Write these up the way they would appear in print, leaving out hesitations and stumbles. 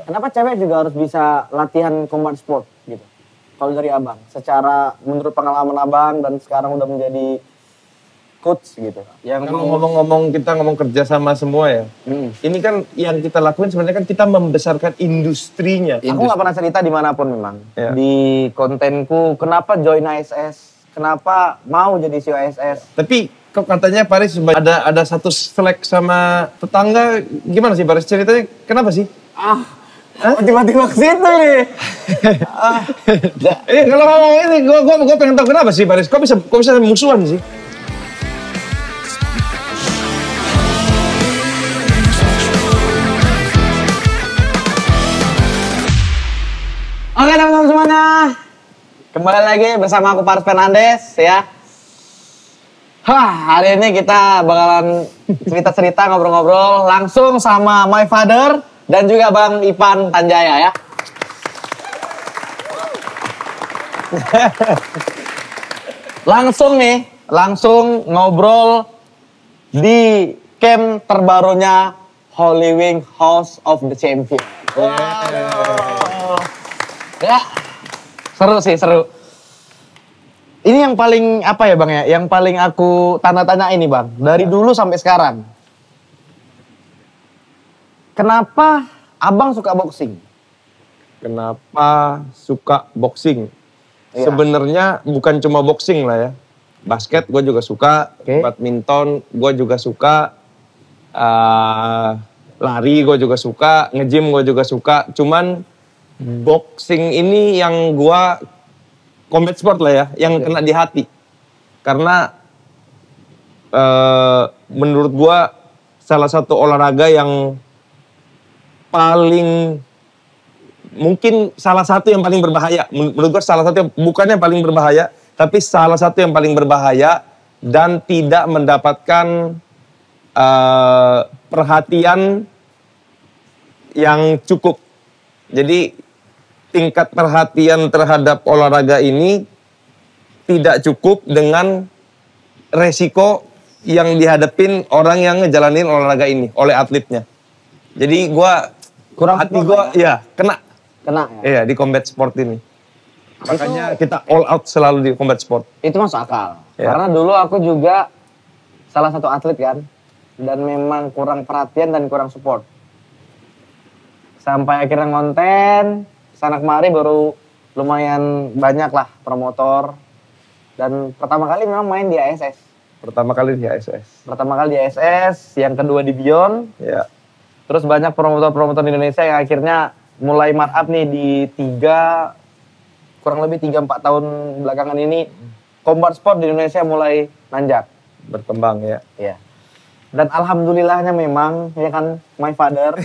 kenapa cewek juga harus bisa latihan combat sport gitu? Kalau dari abang, secara menurut pengalaman abang dan sekarang udah menjadi coach gitu. Yang kalau ngomong-ngomong kita ngomong kerja sama semua ya. Ini kan yang kita lakuin sebenarnya kan kita membesarkan industrinya. Aku nggak pernah cerita dimanapun memang. Ya. Di kontenku, kenapa join ASS, kenapa mau jadi CEO ASS. Tapi kok katanya Paris ada satu selek sama tetangga, gimana sih Paris ceritanya? Kenapa sih? Tiba-tiba ke situ nih. Kalau ngomong ini, gue pengen tahu kenapa sih Paris? Kok bisa musuhan sih? Oke teman-teman semuanya, kembali lagi bersama aku Paris Fernandes ya. Hari ini kita bakalan cerita-cerita, ngobrol-ngobrol langsung sama my father dan juga Bang Ipan Tanjaya ya. Langsung ngobrol di camp terbarunya Holy Wing House of the Champion. Ya, seru. Ini yang paling apa ya Bang ya? Yang paling aku tanda-tanya ini Bang, dari dulu sampai sekarang. Kenapa Abang suka boxing? Kenapa suka boxing? Iya. Sebenarnya bukan cuma boxing lah ya. Basket gue juga suka, badminton gue juga suka, lari gue juga suka, nge-gym gue juga suka. Cuman boxing ini yang gua combat sport lah ya, yang kena di hati. Karena menurut gua salah satu olahraga yang paling, mungkin salah satu yang paling berbahaya. Menurut gua salah satu yang, bukannya paling berbahaya, tapi salah satu yang paling berbahaya dan tidak mendapatkan perhatian yang cukup. Jadi tingkat perhatian terhadap olahraga ini tidak cukup dengan resiko yang dihadapin orang yang ngejalanin olahraga ini oleh atletnya. Jadi hati gua ya kena ya di combat sport ini. Makanya kita all out selalu di combat sport. Itu masuk akal. Ya. Karena dulu aku juga salah satu atlet kan, dan memang kurang perhatian dan kurang support. Sampai akhirnya ngonten, sana kemari baru lumayan banyak lah promotor. Dan pertama kali memang main di ASS. Pertama kali di ASS, yang kedua di Beyond. Ya. Terus banyak promotor-promotor di Indonesia yang akhirnya mulai markup nih di kurang lebih 3-4 tahun belakangan ini. Combat sport di Indonesia mulai nanjak. Berkembang ya. Iya. Dan alhamdulillahnya memang, ya kan, my father,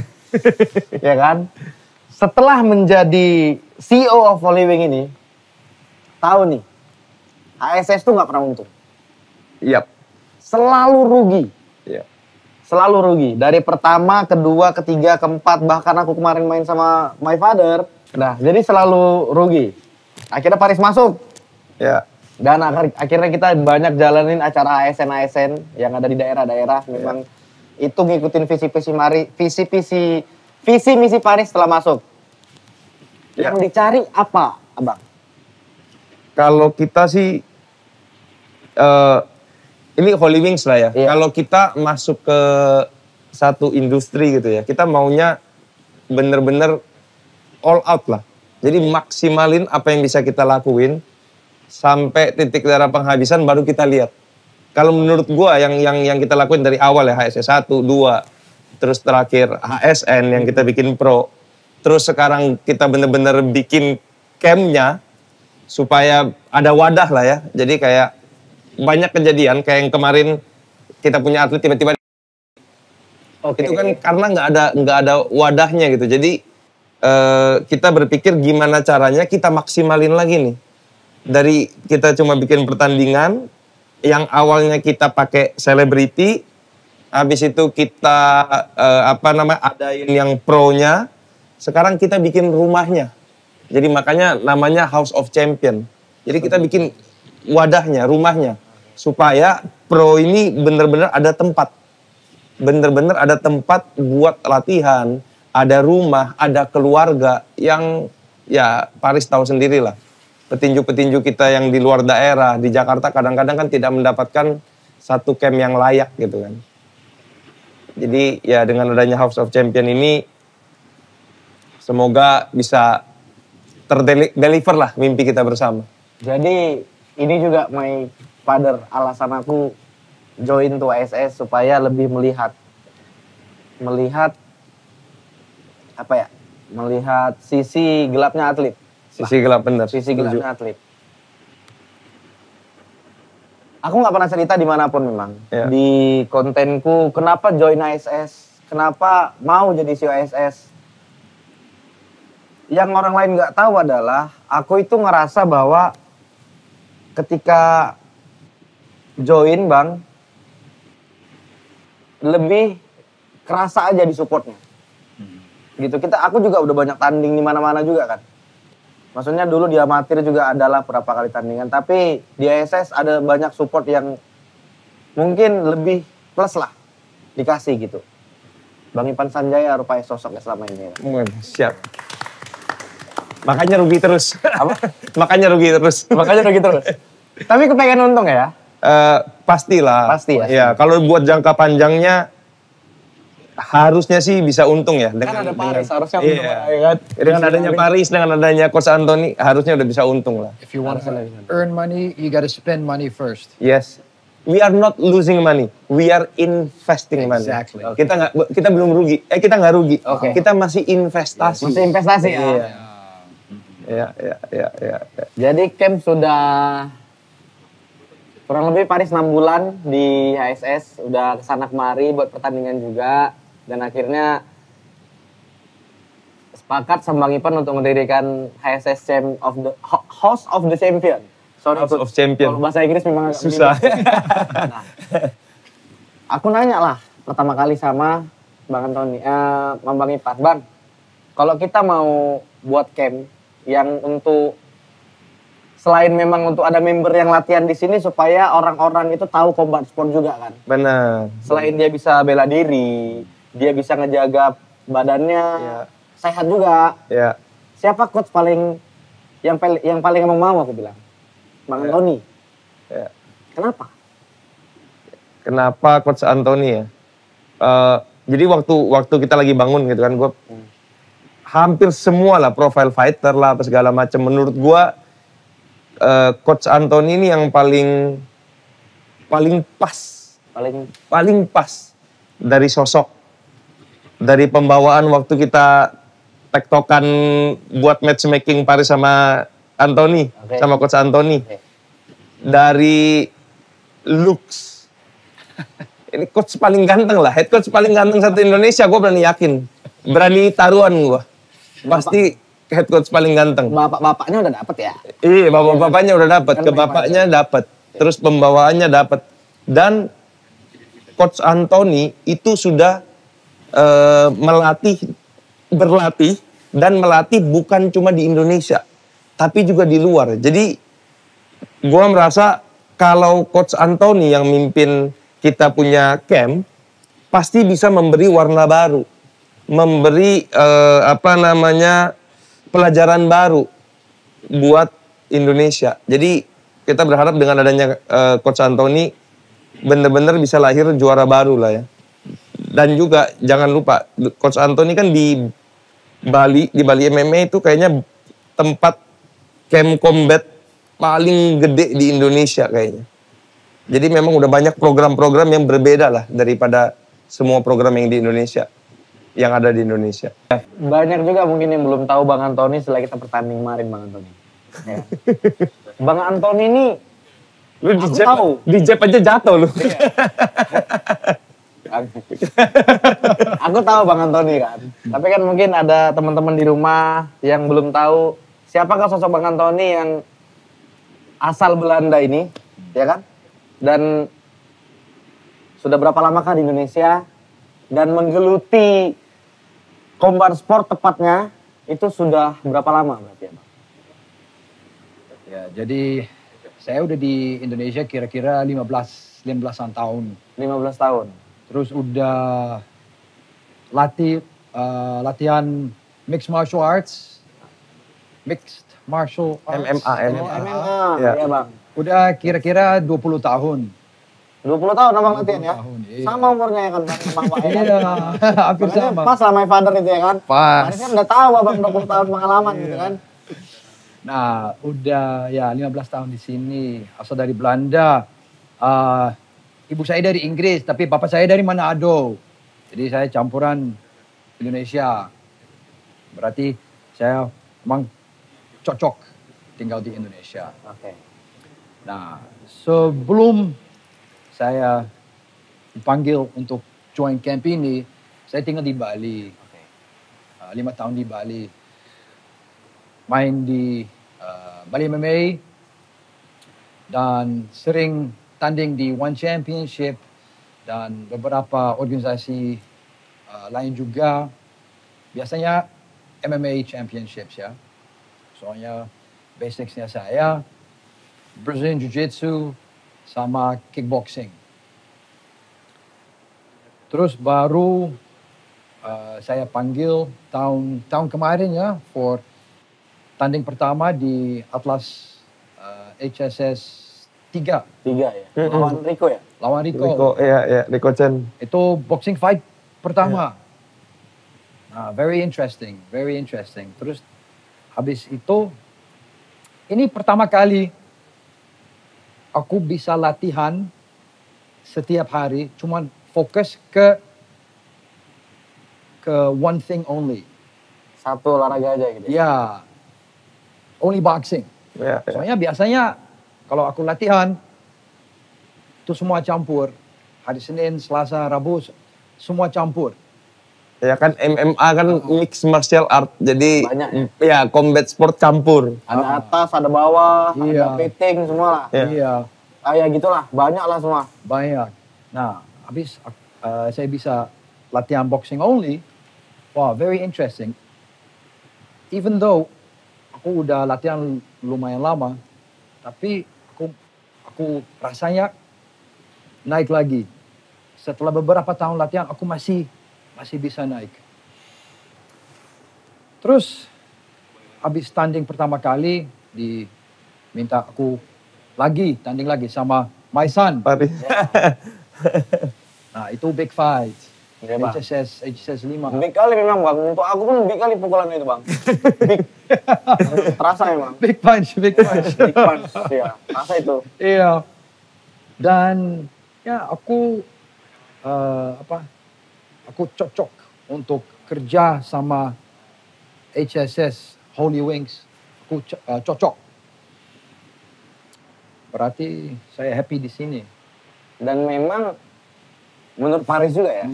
ya kan, setelah menjadi CEO of Holy Wing ini, tahu nih, ASS tuh nggak pernah untung. Iya. Selalu rugi. Iya. Selalu rugi. Dari pertama, kedua, ketiga, keempat, bahkan aku kemarin main sama my father, nah jadi selalu rugi. Akhirnya Paris masuk. Ya. Dan akhirnya kita banyak jalanin acara ASN yang ada di daerah-daerah. Memang itu ngikutin visi misi Paris setelah masuk. Yang dicari apa, Abang? Kalau kita sih, ini Holy Wings lah ya. Kalau kita masuk ke satu industri gitu ya, kita maunya bener-bener all out lah. Jadi maksimalin apa yang bisa kita lakuin, sampai titik darah penghabisan baru kita lihat. Kalau menurut gua yang kita lakuin dari awal ya, HSS 1, 2, terus terakhir HSN yang kita bikin pro. Terus sekarang kita bener-bener bikin campnya supaya ada wadah lah ya. Jadi kayak banyak kejadian kayak yang kemarin kita punya atlet tiba-tiba. Itu kan karena nggak ada wadahnya gitu. Jadi kita berpikir gimana caranya kita maksimalin lagi nih. Dari kita cuma bikin pertandingan yang awalnya kita pakai selebriti. Habis itu kita adain yang pro-nya. Sekarang kita bikin rumahnya. Jadi makanya namanya House of Champion. Jadi kita bikin wadahnya, rumahnya. Supaya pro ini bener-bener ada tempat. Bener-bener ada tempat buat latihan. ada rumah, ada keluarga yang ya Paris tahu sendiri lah. Petinju-petinju kita yang di luar daerah, di Jakarta kadang-kadang kan tidak mendapatkan satu camp yang layak gitu kan. Jadi ya dengan adanya House of Champion ini, semoga bisa terdeliver lah mimpi kita bersama. Jadi ini juga my father, alasan aku join to ISS supaya lebih melihat apa ya? Melihat sisi gelapnya atlet. Sisi gelap bener. Sisi gelapnya atlet. Aku nggak pernah cerita dimanapun memang. Ya. Di kontenku, kenapa join ISS, kenapa mau jadi CEO ISS. Yang orang lain nggak tahu adalah, aku itu ngerasa bahwa ketika join Bang, lebih kerasa aja di supportnya. Gitu, aku juga udah banyak tanding di mana-mana juga kan. Maksudnya dulu di amatir juga adalah berapa kali tandingan, tapi di ISS ada banyak support yang mungkin lebih plus lah dikasih gitu. Bang Ipan Sanjaya rupanya sosoknya selama ini. Siap. Makanya rugi terus. Apa? Makanya rugi terus. Makanya rugi terus. Tapi kepengen untung ya? Pastilah. Pasti ya. Ya, kalau buat jangka panjangnya harusnya sih bisa untung ya. Kan ada Paris, harusnya untung kan. Dengan adanya Paris, dengan adanya Coach Anthony, harusnya udah bisa untung lah. If you want to earn money, you got to spend money first. Yes. We are not losing money, we are investing money. Exactly. Okay. Kita belum rugi. Kita nggak rugi. Okay. Kita masih investasi. Masih investasi ya. Ya. Jadi camp sudah kurang lebih Paris 6 bulan di ISS, udah kesana kemari buat pertandingan juga. Dan akhirnya sepakat sama Bang Ipan untuk mendirikan HSS House of the Champion. Sorry, House of Champion. Kalau bahasa Inggris memang agak susah. Nah, aku nanya lah pertama kali sama Bang Anthony, Bang Ipan, Bang, kalau kita mau buat camp yang untuk selain memang untuk ada member yang latihan di sini supaya orang-orang itu tahu combat sport juga kan. Benar. Selain dia bisa bela diri, dia bisa ngejaga badannya, sehat juga. Ya. Siapa coach yang paling emang mau aku bilang? Bang Anthony. Ya. Kenapa? Kenapa Coach Anthony ya? Jadi waktu kita lagi bangun gitu kan, gue hampir semua lah profile fighter lah apa segala macam. Menurut gue Coach Anthony ini yang paling pas dari sosok, dari pembawaan waktu kita tektokan buat matchmaking Paris sama Anthony, sama Coach Anthony. Dari looks, ini coach paling ganteng lah, head coach paling ganteng satu Indonesia, gue berani yakin, berani taruhan gue, pasti head coach paling ganteng. Bapak-bapaknya udah dapet ya? Iya, bapak-bapaknya udah dapet, ke bapaknya dapet, terus pembawaannya dapet. Dan Coach Anthony itu sudah berlatih dan melatih bukan cuma di Indonesia, tapi juga di luar. Jadi gue merasa kalau Coach Anthony yang mimpin kita punya camp, pasti bisa memberi warna baru, memberi pelajaran baru buat Indonesia. Jadi kita berharap dengan adanya Coach Anthony bener-bener bisa lahir juara baru lah ya. Dan juga jangan lupa Coach Anthony kan di Bali MMA itu kayaknya tempat camp combat paling gede di Indonesia kayaknya. Jadi memang udah banyak program-program yang berbeda lah daripada semua program yang di Indonesia, yang ada di Indonesia. Banyak juga mungkin yang belum tahu Bang Anthony setelah kita bertanding kemarin Bang Anthony. Ya. Bang Anthony ini, lu di jab aja jatuh lu. Aku tahu Bang Anthony kan. Tapi kan mungkin ada teman-teman di rumah yang belum tahu siapakah sosok Bang Anthony yang asal Belanda ini, ya kan? Dan sudah berapa lamakah di Indonesia dan menggeluti combat sport tepatnya itu sudah berapa lama berarti ya Bang? Ya, jadi saya udah di Indonesia kira-kira 15-an tahun. 15 tahun. Terus udah latih latihan mixed martial arts. Mixed martial arts. MMA. MMA, Ya. iya bang. Udah kira-kira 20 tahun. 20 tahun abang latihan ya? tahun, iya. Sama umurnya ya kan bang, sama Pak ya kan? Iya, hampir Makanya sama. pas lah my father itu ya kan? Pas. Harusnya udah tahu abang 20 tahun pengalaman gitu kan? Nah, udah ya 15 tahun di sini. Asal dari Belanda. Ibu saya dari Inggris, tapi bapak saya dari Manado. Jadi saya campuran Indonesia. Berarti saya memang cocok tinggal di Indonesia. Oke. Nah, sebelum saya dipanggil untuk join camp ini, saya tinggal di Bali. 5 tahun di Bali. Main di Bali MMA dan sering tanding di One Championship dan beberapa organisasi lain juga. Biasanya MMA Championships ya. Soalnya basicsnya saya Brazilian Jiu-Jitsu sama kickboxing. Terus baru saya panggil tahun kemarin ya for tanding pertama di Atlas HSS 3. 3 ya? Lawan Rico ya? Lawan Rico. Rico Chen. Itu boxing fight pertama. Nah, very interesting. Terus habis itu, ini pertama kali aku bisa latihan setiap hari, cuman fokus ke one thing only. Satu olahraga aja gitu ya? Ya, only boxing. Ya. Soalnya biasanya kalau aku latihan, itu semua campur. Hari Senin, Selasa, Rabu, semua campur. Ya kan MMA kan mixed martial art, jadi Banyak ya combat sport campur. Ada atas, ada bawah, Iya. ada pitting, semua lah. Ya. Iya, Kayak gitulah, banyak lah semua. banyak. Nah, habis saya bisa latihan boxing only. Wow, very interesting. Even though aku udah latihan lumayan lama, tapi aku rasanya naik lagi. Setelah beberapa tahun latihan, aku masih bisa naik. Terus habis tanding pertama kali diminta aku tanding lagi sama my son. Paris. Nah, itu big fight. Iya, Bang. HSS 5. Big kali memang bang, untuk aku pun big kali pukulan itu bang. Big. Terasa memang. Big punch. Big punch, ya. Terasa itu. Iya. Dan ya aku aku cocok untuk kerja sama HSS Holy Wings. Aku cocok. Berarti saya happy di sini. Dan memang menurut Paris juga ya.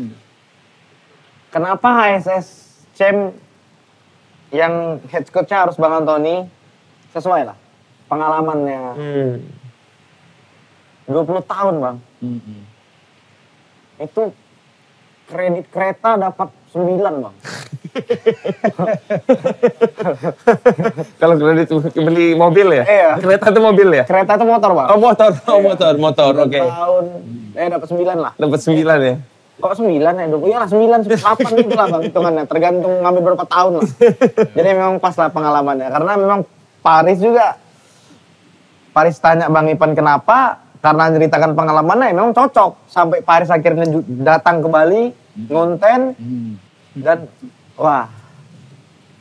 Kenapa HSS Champ yang head coach-nya harus Bang Antoni sesuai lah pengalamannya. 20 tahun bang. Itu kredit kereta dapat 9 bang. Kalau kredit beli mobil ya? Iya. Kereta itu mobil ya? Kereta itu motor bang. Oh motor, oke. Tahun, dapat 9 lah. Dapat 9 ya? Kok 9 ya? Iyalah 9, 8 gitu lah bang hitungannya. Tergantung ngambil berapa tahun lah. Jadi memang pas lah pengalamannya. Karena memang Paris tanya Bang Ipan kenapa? Karena ceritakan pengalamannya memang cocok. Sampai Paris akhirnya datang ke Bali, ngonten. Dan wah,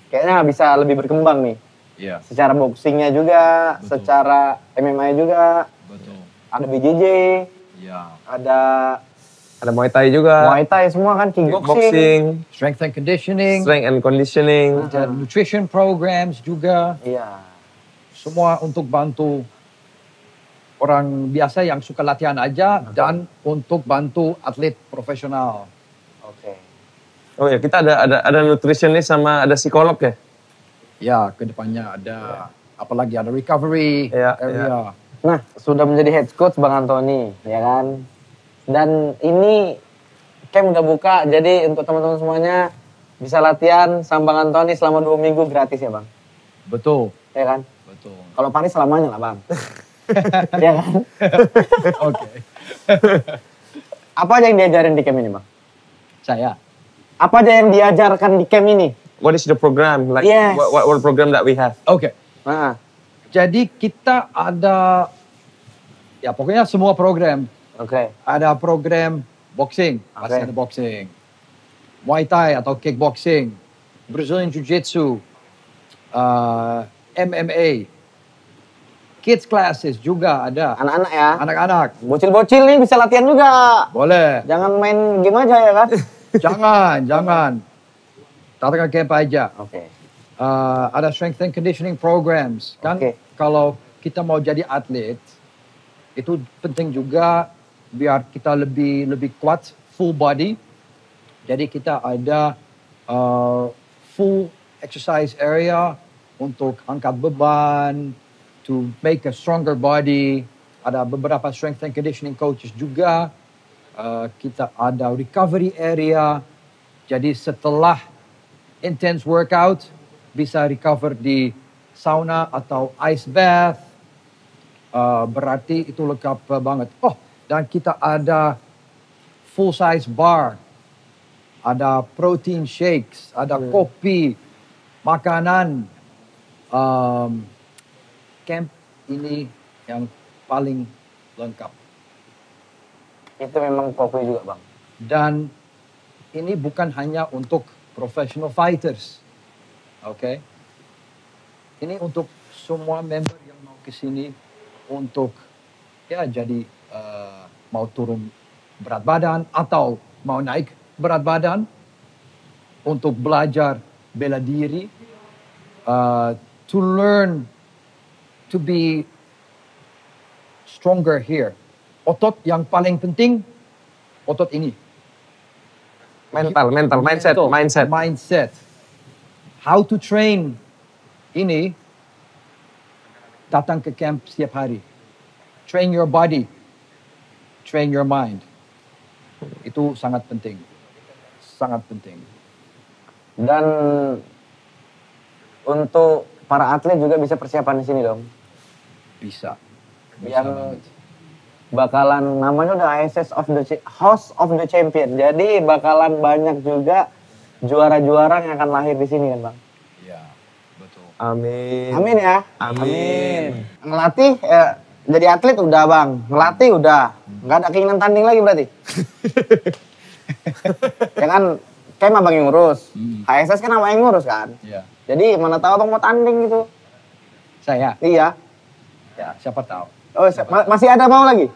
kayaknya bisa lebih berkembang nih. Iya. Secara boxingnya juga, secara MMA juga. Betul. Ada BJJ, Iya. ada Muay Thai juga. Muay Thai semua kan, kickboxing. Boxing, Strength and conditioning. strength and conditioning. Dan nutrition programs juga. Iya. Semua untuk bantu orang biasa yang suka latihan aja dan untuk bantu atlet profesional. Oke. Oh ya, kita ada nutritionist sama ada psikolog ya? Ya, kedepannya ada apalagi ada recovery Iya, area. Nah, sudah menjadi head coach Bang Antoni, ya kan? Dan ini camp udah buka, jadi untuk teman-teman semuanya bisa latihan sama Bang Antoni selama 2 minggu gratis ya Bang? Betul. Ya kan? Betul. Kalau Paris selamanya lah Bang. Ya kan? Oke. Apa aja yang diajarin di camp ini Bang? Saya. Apa aja yang diajarkan di camp ini? What is the program? Like Yes. what program that we have? Oke. Nah, Jadi kita ada, ya pokoknya semua program. oke. Ada program boxing, pasti Oke. ada boxing. Muay Thai atau kickboxing, Brazilian Jiu-Jitsu, MMA, kids classes juga ada. Anak-anak ya. Anak-anak, Bocil-bocil nih bisa latihan juga. boleh. Jangan main game aja ya kan? Jangan. Datang ke camp aja. Oke. Ada strength and conditioning programs. Kan Oke. kalau kita mau jadi atlet, itu penting juga biar kita lebih kuat, full body. Jadi kita ada full exercise area untuk angkat beban, to make a stronger body. Ada beberapa strength and conditioning coaches juga. Kita ada recovery area. Jadi setelah intense workout, bisa recover di sauna atau ice bath. Berarti itu lengkap banget. Oh, dan kita ada full size bar. Ada protein shakes, ada kopi, makanan. Camp ini yang paling lengkap. Itu memang Popeye juga bang. Dan ini bukan hanya untuk professional fighters. Oke. Ini untuk semua member yang mau ke sini untuk ya jadi mau turun berat badan atau mau naik berat badan untuk belajar bela diri, to learn to be stronger here. Otot yang paling penting, otot ini. Mental, Betul. mindset. Mindset. How to train ini, datang ke camp setiap hari. Train your body, train your mind. Itu sangat penting. Sangat penting. Dan untuk para atlet juga bisa persiapan di sini dong. Bisa. Yang bakalan namanya udah House of the Champion. Jadi bakalan banyak juga juara-juara yang akan lahir di sini kan bang. Iya, betul. Amin. Amin ya. Amin. Ngelatih jadi atlet udah bang. Ngelatih udah. Nggak ada keinginan tanding lagi berarti. Ya kan, kayak abang yang ngurus. HSS kan abang yang ngurus kan. Iya. Jadi mana tahu abang mau tanding gitu. Saya, Iya. ya siapa tahu. Oh, masih ada mau lagi?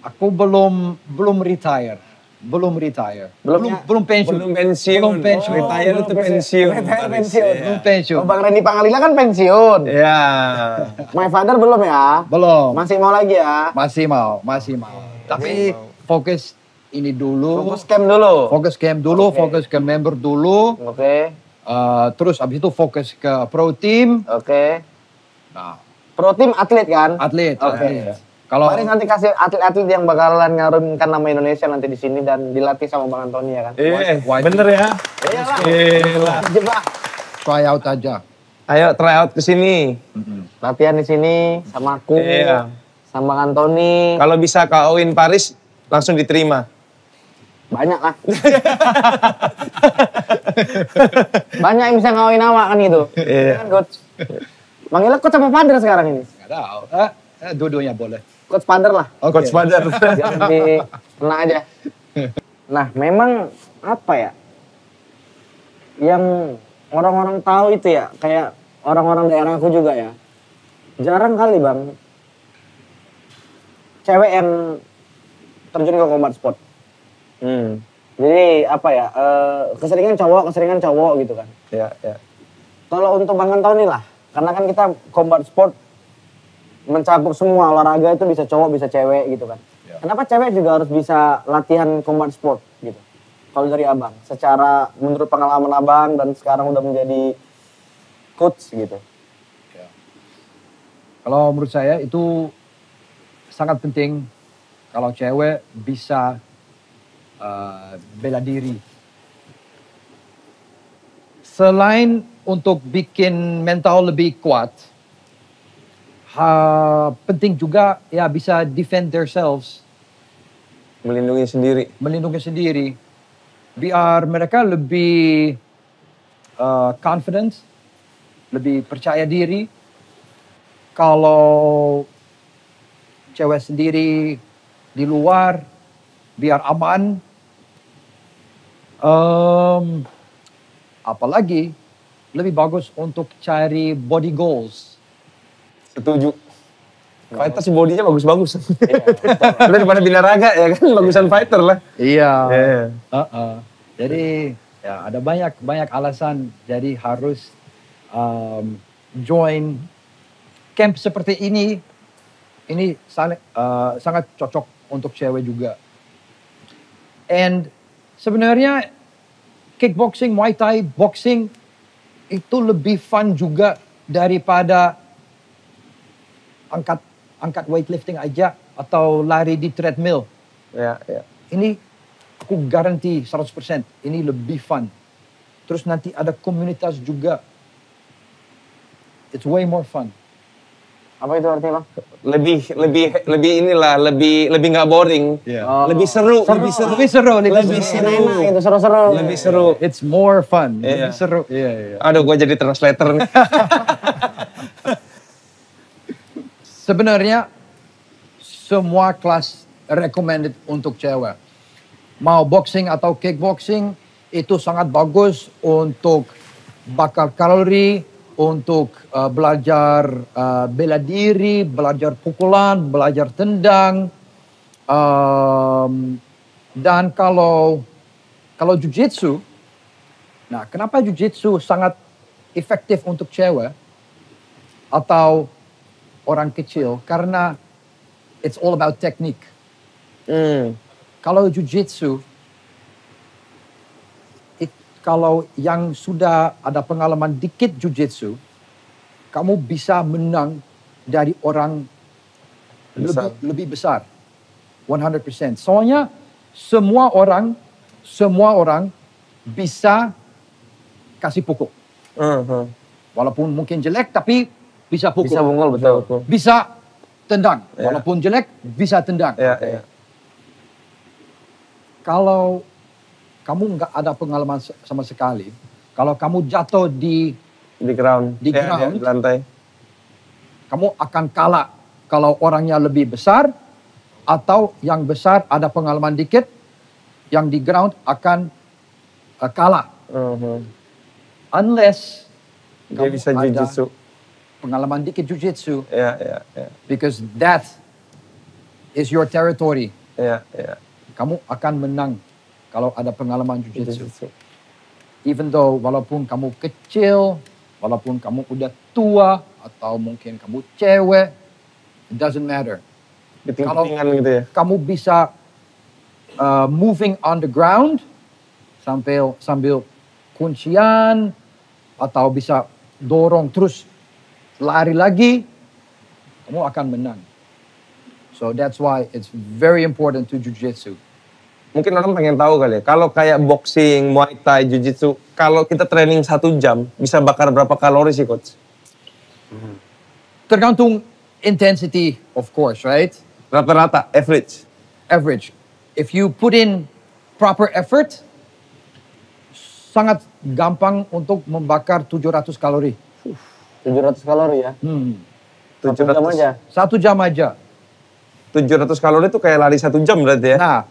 Aku belum retire. Belum retire. Belum pensiun. Belum pensiun. Belum pensiun. Retire itu pensiun. Retire pensiun. Belum pensiun. Oh, Bang Randy Pangalila kan pensiun. Ya. My father belum ya? Belum. Masih mau lagi ya? Masih mau. Tapi fokus ini dulu. Fokus camp dulu. Fokus camp dulu, Oke. fokus ke member dulu. Oke. Terus abis itu fokus ke pro team. Oke. Nah, Pro team atlet kan? atlet. Oke. atlet. Kalau Mari nanti kasih atlet-atlet yang bakalan ngarumkan nama Indonesia nanti di sini dan dilatih sama Bang Antoni ya kan? Bener ya. Iyalah. Gila. Jebak. try out aja. Ayo try out ke sini. Latihan di sini sama aku, Iya. sama Bang Antoni. Kalau bisa kawin Paris langsung diterima. Banyak lah. Banyak yang bisa ngawin nama kan gitu. Iya. Kan, Coach? Manggilnya Coach apa Pader sekarang ini? Nggak tahu. Dua-duanya boleh. Coach Pader lah. Coach Padar. Biar lebih kena aja. Nah, memang apa ya? Yang orang-orang tahu itu ya, kayak orang-orang daerah aku juga ya. Jarang kali bang, cewek yang terjun ke combat sport. Jadi apa ya, keseringan cowok gitu kan. Ya, ya. Kalau untuk Bang Antoni lah, karena kan kita combat sport mencakup semua olahraga itu bisa cowok bisa cewek gitu kan. Ya. Kenapa cewek juga harus bisa latihan combat sport gitu? Kalau dari abang, secara menurut pengalaman abang dan sekarang udah menjadi coach gitu. Ya. Kalau menurut saya itu sangat penting kalau cewek bisa bela diri. Selain untuk bikin mental lebih kuat, penting juga ya bisa defend themselves, Melindungi sendiri. melindungi sendiri. biar mereka lebih confident, lebih percaya diri. Kalau cewek sendiri di luar, biar aman. Apalagi lebih bagus untuk cari body goals. Setuju. Fighter sih bodinya bagus-bagus. Daripada binaraga ya kan, bagusan fighter lah. Iya. Yeah. Jadi ya ada banyak alasan. Jadi harus join camp seperti ini. Ini sangat cocok untuk cewek juga. And sebenarnya kickboxing, Muay Thai, boxing itu lebih fun juga daripada angkat weightlifting aja atau lari di treadmill. Ya. Ini aku garanti 100% ini lebih fun. Terus nanti ada komunitas juga. It's way more fun. Apa itu artinya, Bang? Lebih inilah, lebih nggak boring. Yeah. Lebih seru. Lebih seru. Enak gitu, seru-seru. Lebih seru. It's more fun. Iya. Lebih seru. Iya. Aduh, gue jadi translator nih. Sebenarnya semua kelas recommended untuk cewek. Mau boxing atau kickboxing itu sangat bagus untuk bakar kalori, untuk belajar bela diri, belajar pukulan, belajar tendang. Dan kalau jiu-jitsu, nah kenapa jiu-jitsu sangat efektif untuk cewek atau orang kecil? Karena it's all about technique. Kalau jiu-jitsu, kalau yang sudah ada pengalaman dikit jiu-jitsu, kamu bisa menang dari orang lebih besar. 100%. Soalnya semua orang bisa kasih pukul. Walaupun mungkin jelek, tapi bisa pukul. Bisa bungkul, betul. Bisa tendang. Ya. Walaupun jelek, bisa tendang. Ya. Kalau kamu nggak ada pengalaman sama sekali, kalau kamu jatuh di ground. Di ground. Di lantai. kamu akan kalah kalau orangnya lebih besar, atau yang besar ada pengalaman dikit, yang di ground akan kalah. Unless Dia bisa ada jiu-jitsu. pengalaman dikit jiu-jitsu, Ya. because that is your territory. Ya. Kamu akan menang kalau ada pengalaman jiu-jitsu. Jiu-jitsu. Even though walaupun kamu kecil, walaupun kamu udah tua, atau mungkin kamu cewek, it doesn't matter. Piting-pitingan gitu ya. Kamu bisa moving on the ground sambil kuncian, atau bisa dorong terus lari lagi, kamu akan menang. So that's why it's very important to jiu-jitsu. Mungkin orang pengen tahu kali ya, kalau kayak boxing, muay thai, jiu-jitsu, kalau kita training 1 jam, bisa bakar berapa kalori sih, Coach? Tergantung intensity, of course, right? Rata-rata, average. Average. If you put in proper effort, sangat gampang untuk membakar 700 kalori. 700 kalori ya? 1 jam aja? 1 jam aja. 700 kalori itu kayak lari 1 jam berarti ya? Nah,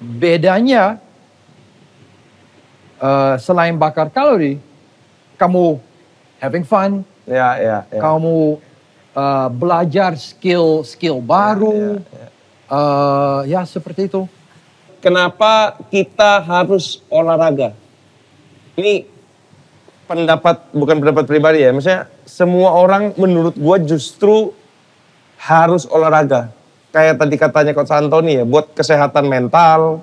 bedanya selain bakar kalori, kamu having fun, Ya. kamu belajar skill baru, ya seperti itu. Kenapa kita harus olahraga? Ini bukan pendapat pribadi ya, maksudnya semua orang menurut gua justru harus olahraga. Kayak tadi katanya Coach Antoni ya, buat kesehatan mental,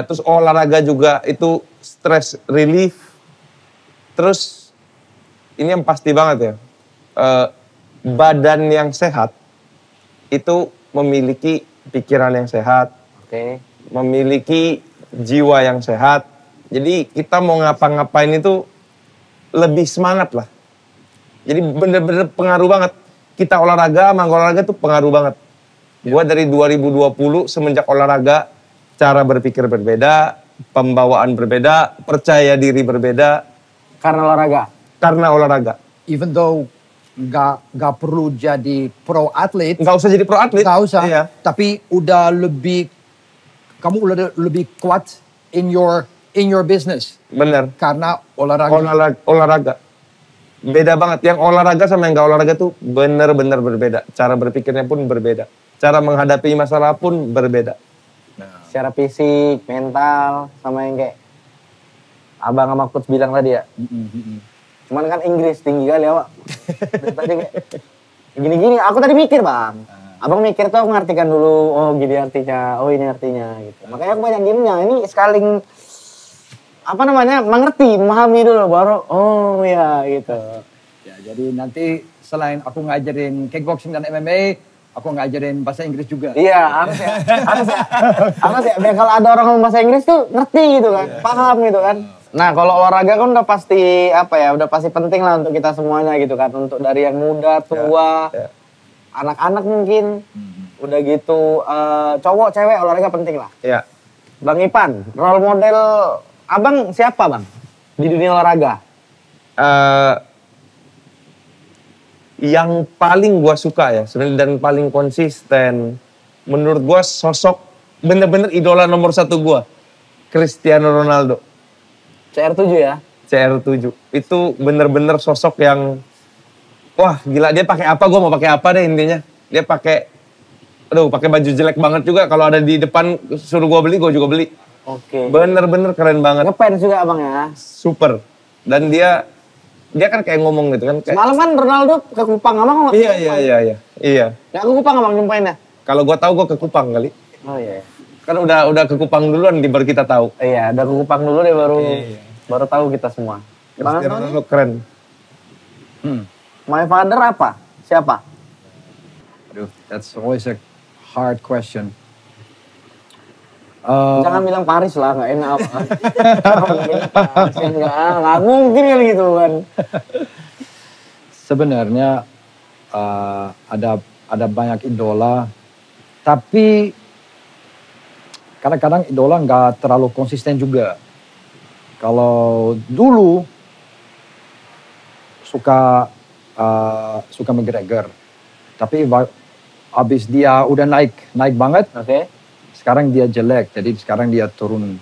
terus olahraga juga itu stress relief, terus ini yang pasti banget ya, badan yang sehat itu memiliki pikiran yang sehat, memiliki jiwa yang sehat. Jadi kita mau ngapa-ngapain itu lebih semangat lah. Jadi bener-bener pengaruh banget. Kita olahraga, olahraga itu pengaruh banget. Gua dari 2020 semenjak olahraga, cara berpikir berbeda, pembawaan berbeda, percaya diri berbeda. Karena olahraga. Karena olahraga. Even though nggak perlu jadi pro atlet, Nggak usah jadi pro atlet. nggak usah. Iya. Tapi kamu udah lebih kuat in your business Bener. karena olahraga. Olahraga. Beda banget. Yang olahraga sama yang nggak olahraga tuh bener-bener berbeda. Cara berpikirnya pun berbeda. Cara menghadapi masalah pun berbeda. Secara fisik, mental, sama yang kayak abang sama coach bilang tadi ya. Cuman kan Inggris tinggi kali awak. Dari tadi kayak gini-gini. Aku tadi mikir bang. Abang mikir tuh aku ngartikan dulu. Oh gini artinya. Oh ini artinya gitu. Makanya aku banyak diemnya. Ini sekali apa namanya mengerti, memahami dulu baru. Oh ya gitu. Ya, jadi nanti selain aku ngajarin kickboxing dan MMA, aku ngajarin bahasa Inggris juga. Iya harus ya. Harus ya. Biar kalau ada orang ngomong bahasa Inggris tuh ngerti gitu kan. Paham gitu kan. Nah kalau olahraga kan udah pasti apa ya, udah pasti penting lah untuk kita semuanya gitu kan. Untuk dari yang muda, tua, anak-anak mungkin. Udah gitu cowok, cewek olahraga penting lah. Ya. Bang Ipan, role model abang siapa bang di dunia olahraga? Yang paling gua suka ya sebenarnya dan paling konsisten menurut gua sosok bener-bener idola nomor 1 gua, Cristiano Ronaldo. CR7 ya? CR7 itu bener-bener sosok yang wah gila, dia pakai apa gua mau pakai apa deh intinya. Dia pakai pakai baju jelek banget juga, kalau ada di depan suruh gua beli gua juga beli. Oke. Bener-bener keren banget. Ngefans juga abang ya? Super. Dan dia kan kayak ngomong gitu kan. Kayak, Semalam kan Ronaldo ke Kupang, abang nggak? Iya. Ya ke Kupang abang nyumpainnya? Kalau gua tahu gua ke Kupang kali. Oh iya. Kan udah ke Kupang duluan baru kita tahu. Iya, udah ke Kupang dulu deh baru tahu kita semua. Bang Cristiano Antoni, Ronaldo keren. my father apa? Siapa? Aduh, that's always a hard question. Jangan bilang Paris lah, nggak enak. Nggak mungkin kali gitu kan. Sebenarnya ada banyak idola, tapi kadang-kadang idola nggak terlalu konsisten juga. Kalau dulu suka McGregor, tapi abis dia udah naik banget. Oke. Sekarang dia jelek, jadi sekarang dia turun.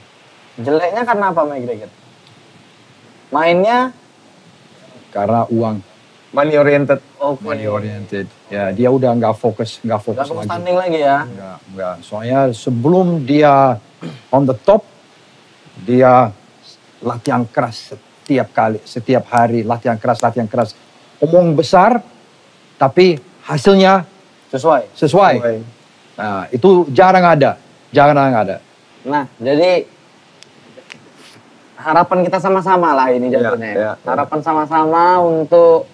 Jeleknya karena apa McGregor? Mainnya? Karena uang. Money oriented. Money oriented. Ya, dia udah nggak fokus Nggak lagi. standing lagi ya? Nggak. Soalnya sebelum dia on the top, dia latihan keras setiap hari, latihan keras. Omong besar, tapi hasilnya sesuai. Nah, itu jarang ada. Nah, jadi harapan kita sama-sama lah ini jatuhnya. Ya. Harapan sama-sama untuk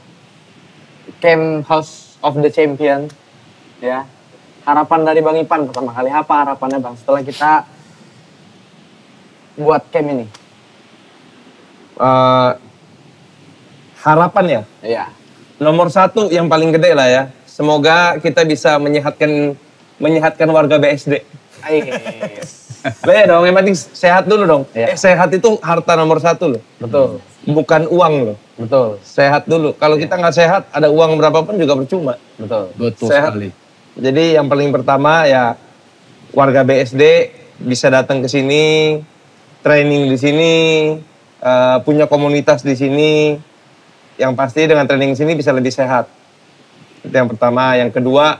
Camp House of the Champion. Ya. Harapan dari Bang Ipan pertama kali apa harapannya Bang setelah kita buat camp ini? Harapan ya? Iya. Nomor 1 yang paling gede lah ya. Semoga kita bisa menyehatkan warga BSD. Ya dong, yang penting sehat dulu dong. Iya. Sehat itu harta nomor 1 loh. Betul. Bukan uang loh. Betul. Sehat dulu. Kalau kita nggak sehat, ada uang berapapun juga percuma. Betul Sehat. sekali. Jadi yang paling pertama ya warga BSD bisa datang ke sini, training di sini, punya komunitas di sini. Yang pasti dengan training di sini bisa lebih sehat. Itu yang pertama. Yang kedua,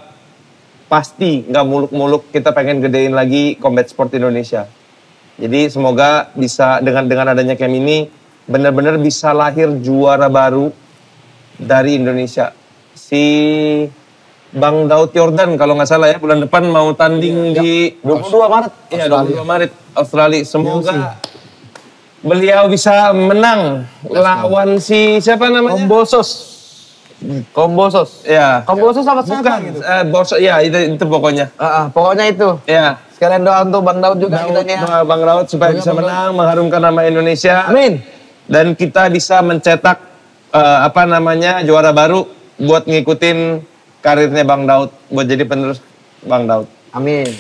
pasti nggak muluk-muluk kita pengen gedein lagi combat sport Indonesia. Jadi semoga bisa dengan adanya camp ini benar-benar bisa lahir juara baru dari Indonesia. Si Bang Daud Yordan kalau nggak salah ya bulan depan mau tanding di 22 Maret. Iya, 22 Maret Australia. Semoga beliau bisa menang lawan si siapa namanya? Kombosos. Ya. Kombosos apa siapa Bukan, gitu? Borso, ya itu pokoknya. Pokoknya itu. Ya. Sekalian doa untuk Bang Daud juga Daud, kita Bang Daud supaya bisa menang, mengharumkan nama Indonesia. Amin. Dan kita bisa mencetak juara baru buat ngikutin karirnya Bang Daud, buat jadi penerus Bang Daud. Amin.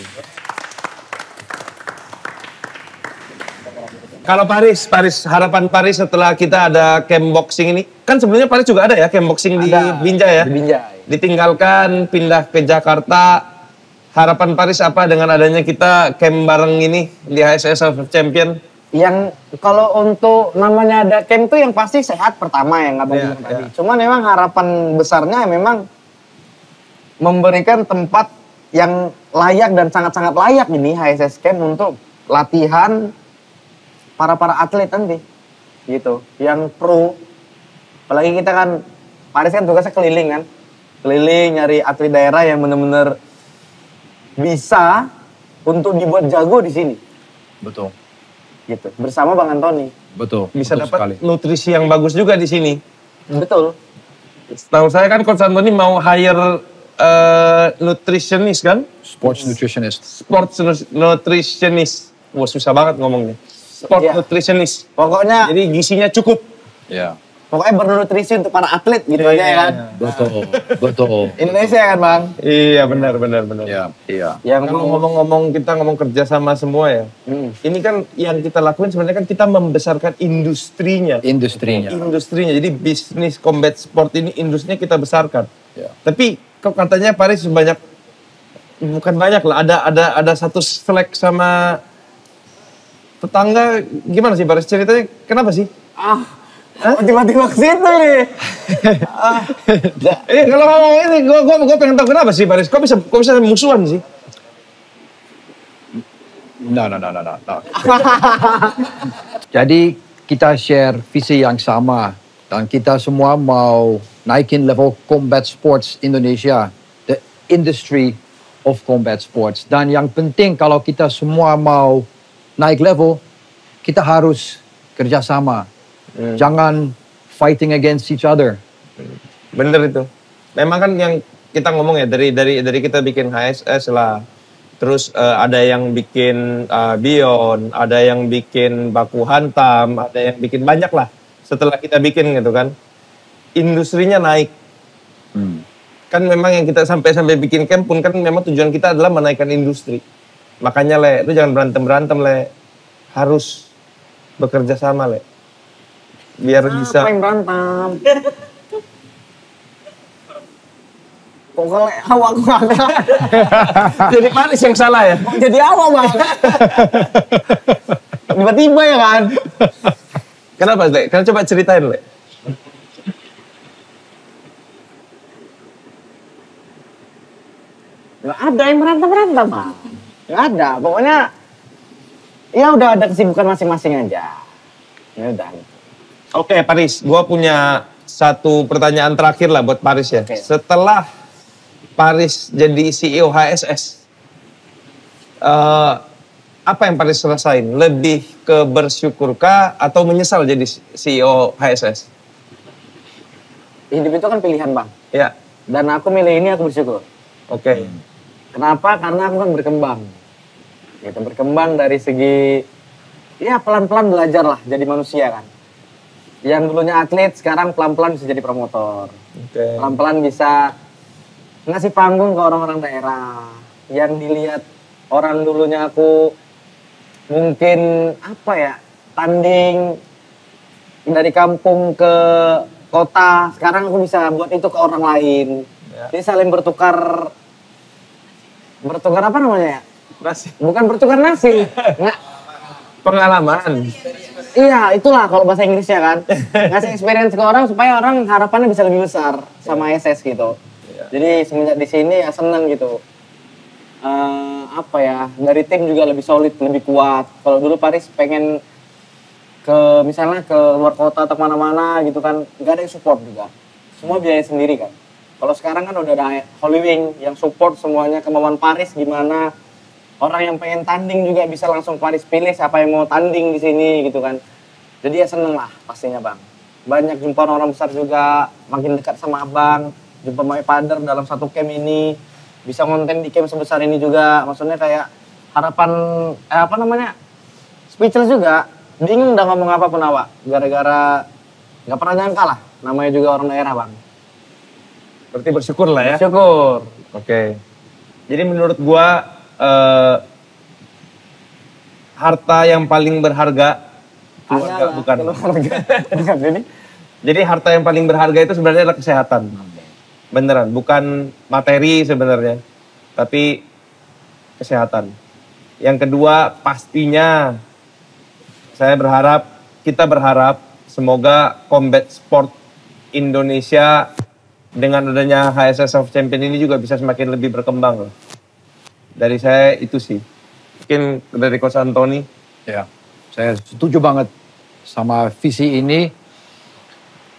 Kalau Paris, harapan Paris setelah kita ada camp boxing ini, kan sebenarnya Paris juga ada ya camp boxing di Binjai ya? Di Binjai. Ditinggalkan, pindah ke Jakarta. Harapan Paris apa dengan adanya kita camp bareng ini di HSS of Champion? Yang kalau untuk namanya ada camp tuh yang pasti sehat pertama ya, nggak bilang tadi. Cuman memang harapan besarnya memang memberikan tempat yang layak dan sangat-sangat layak ini HSS Camp untuk latihan para atlet nanti gitu, yang pro. Apalagi kita kan Paris kan tugasnya keliling nyari atlet daerah yang benar-benar bisa untuk dibuat jago di sini. Betul. Gitu. Bersama Bang Antoni. Betul. Bisa betul dapat sekali. nutrisi yang bagus juga di sini. Betul. Setahu saya kan Coach Antoni mau hire nutritionist kan? Sports nutritionist. Sports nutritionist. Wah susah banget ngomongnya. Sport nutritionist. Pokoknya jadi gizinya cukup. Ya. Pokoknya bernutrisi untuk para atlet gitu aja ya kan. Betul. Indonesia kan Bang? Iya benar. Iya. Yang Kalau ngomong kita ngomong kerja sama semua ya. Ini kan yang kita lakuin sebenarnya kan kita membesarkan industrinya. Industrinya. Jadi bisnis combat sport ini industrinya kita besarkan. Ya. Tapi kok katanya Paris bukan banyak lah. Ada satu selek sama tetangga, gimana sih Paris ceritanya? Kenapa sih? Tiba-tiba ke situ nih. Kalau ngomong ini, gue pengen tahu kenapa sih Paris? Kok bisa musuhan sih? No. Jadi kita share visi yang sama dan kita semua mau naikin level combat sports Indonesia, the industry of combat sports. Dan yang penting kalau kita semua mau naik level, kita harus kerjasama. Jangan fighting against each other. Bener itu. Memang kan yang kita ngomong ya dari kita bikin HSS lah. Terus ada yang bikin Bion, ada yang bikin Baku Hantam, ada yang bikin banyak lah. Setelah kita bikin gitu kan, industrinya naik. Kan memang yang kita sampai bikin camp pun kan memang tujuan kita adalah menaikkan industri. Makanya lu jangan berantem Le. Harus bekerja sama Le. Biar bisa. Apa yang berantem? Kok awak banget? Jadi Paris yang salah ya? Jadi awak banget. Tiba-tiba ya kan? Kenapa Le? Kan coba ceritain Le. Nggak ada yang berantem Bang. Nggak ada. Pokoknya ya udah ada kesibukan masing-masing aja. Ya udah. Oke Paris, gue punya satu pertanyaan terakhir lah buat Paris ya. Setelah Paris jadi CEO HSS, apa yang Paris rasain? Lebih ke bersyukurkah atau menyesal jadi CEO HSS? Hidup itu kan pilihan Bang. Ya. Dan aku milih ini, aku bersyukur. Oke. Kenapa? Karena aku kan berkembang. Gitu, berkembang dari segi, ya pelan-pelan belajar lah jadi manusia kan. Yang dulunya atlet, sekarang pelan-pelan bisa jadi promotor. Pelan-pelan bisa ngasih panggung ke orang-orang daerah. Yang dilihat orang dulunya aku mungkin apa ya, tanding dari kampung ke kota, sekarang aku bisa buat itu ke orang lain. Jadi saling bertukar apa namanya ya? Nasi. Bukan bertukar nasi. Nggak. Pengalaman. Iya, itulah kalau bahasa Inggrisnya kan. Ngasih experience ke orang supaya orang harapannya bisa lebih besar sama SS gitu. Jadi semenjak di sini ya seneng gitu. Apa ya, dari tim juga lebih solid, lebih kuat. Kalau dulu Paris pengen misalnya ke luar kota atau mana-mana gitu kan, nggak ada yang support juga. Semua biaya sendiri kan. Kalau sekarang kan udah ada Holy Wing yang support semuanya, kemauan Paris gimana. Orang yang pengen tanding juga bisa langsung Paris pilih siapa yang mau tanding di sini gitu kan. Jadi ya seneng lah pastinya Bang. Banyak jumpa orang besar juga, makin dekat sama Abang. Jumpa My Father dalam satu camp ini. Bisa konten di camp sebesar ini juga. Maksudnya kayak harapan, speechless juga. Bingung udah ngomong apapun awak. Gara-gara gak pernah nyangka lah. Namanya juga orang daerah Bang. Berarti bersyukur lah ya? Bersyukur. Oke. Jadi menurut gua harta yang paling berharga keluarga, bukan. Keluarga. Bukan ini. Jadi harta yang paling berharga itu sebenarnya adalah kesehatan. Beneran, bukan materi sebenarnya, tapi kesehatan. Yang kedua, pastinya kita berharap semoga combat sport Indonesia dengan adanya HSS of Champion ini juga bisa semakin lebih berkembang. Dari saya itu sih. Mungkin dari Coach Antoni. Ya, saya setuju banget sama visi ini.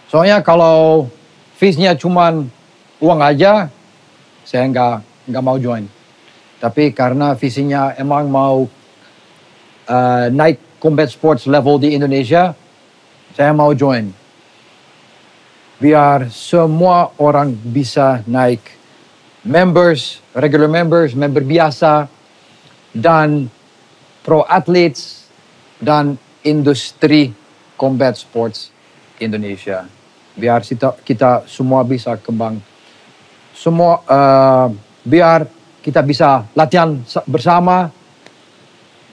Soalnya kalau visinya cuman uang aja, saya nggak mau join. Tapi karena visinya emang mau naik combat sports level di Indonesia, saya mau join. Biar semua orang bisa naik. Members, regular members, member biasa, dan pro athletes, dan industri combat sports Indonesia. Biar kita semua bisa kembang. Biar kita bisa latihan bersama,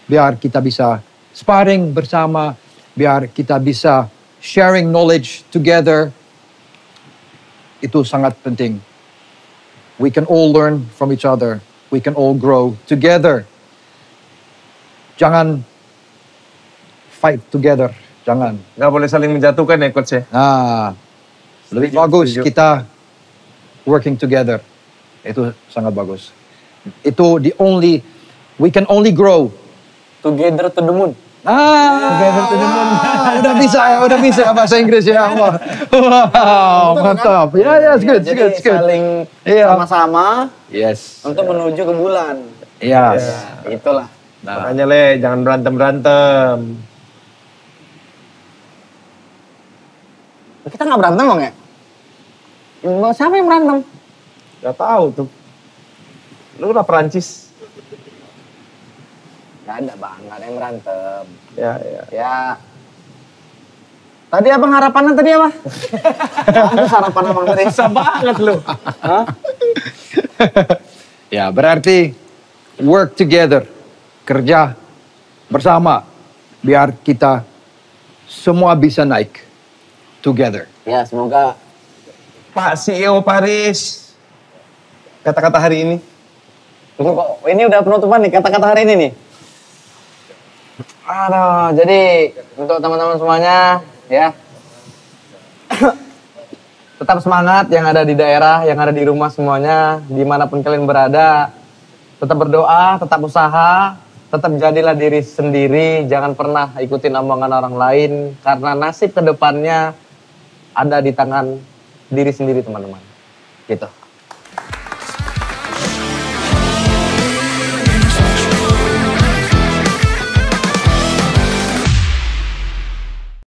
biar kita bisa sparring bersama, biar kita bisa sharing knowledge together. Itu sangat penting. We can all learn from each other. We can all grow together. Jangan fight together. Jangan. Nggak boleh saling menjatuhkan ya Coach ya? Nah, lebih bagus kita working together. Itu sangat bagus. Itu we can only grow. Together to the moon. Together to the moon. Udah bisa bahasa Inggris ya. Wow, mantap. Ya, it's good, Jadi it's good. saling sama-sama Yes. untuk menuju ke bulan. Yes. Ya, itulah. Nah, Makanya jangan berantem-berantem. Kita nggak berantem Bang ya? Siapa yang berantem? Gak tahu tuh. Lu udah Perancis. Gak ada Bang, gak ada yang berantem. Ya. Ya. Tadi abang harapannya tadi apa? Apa harapan abang tadi? Susah banget lu. Hah? ya berarti work together. Kerja bersama. Biar kita semua bisa naik. Together. Ya semoga. Pak CEO Paris. Kata-kata hari ini. Tunggu kok, ini udah penutupan nih kata-kata hari ini nih. Aduh, jadi untuk teman-teman semuanya ya. Tetap semangat yang ada di daerah, yang ada di rumah semuanya, dimanapun kalian berada. Tetap berdoa, tetap usaha, tetap jadilah diri sendiri, jangan pernah ikutin omongan orang lain. Karena nasib kedepannya ada di tangan diri sendiri teman-teman. Gitu.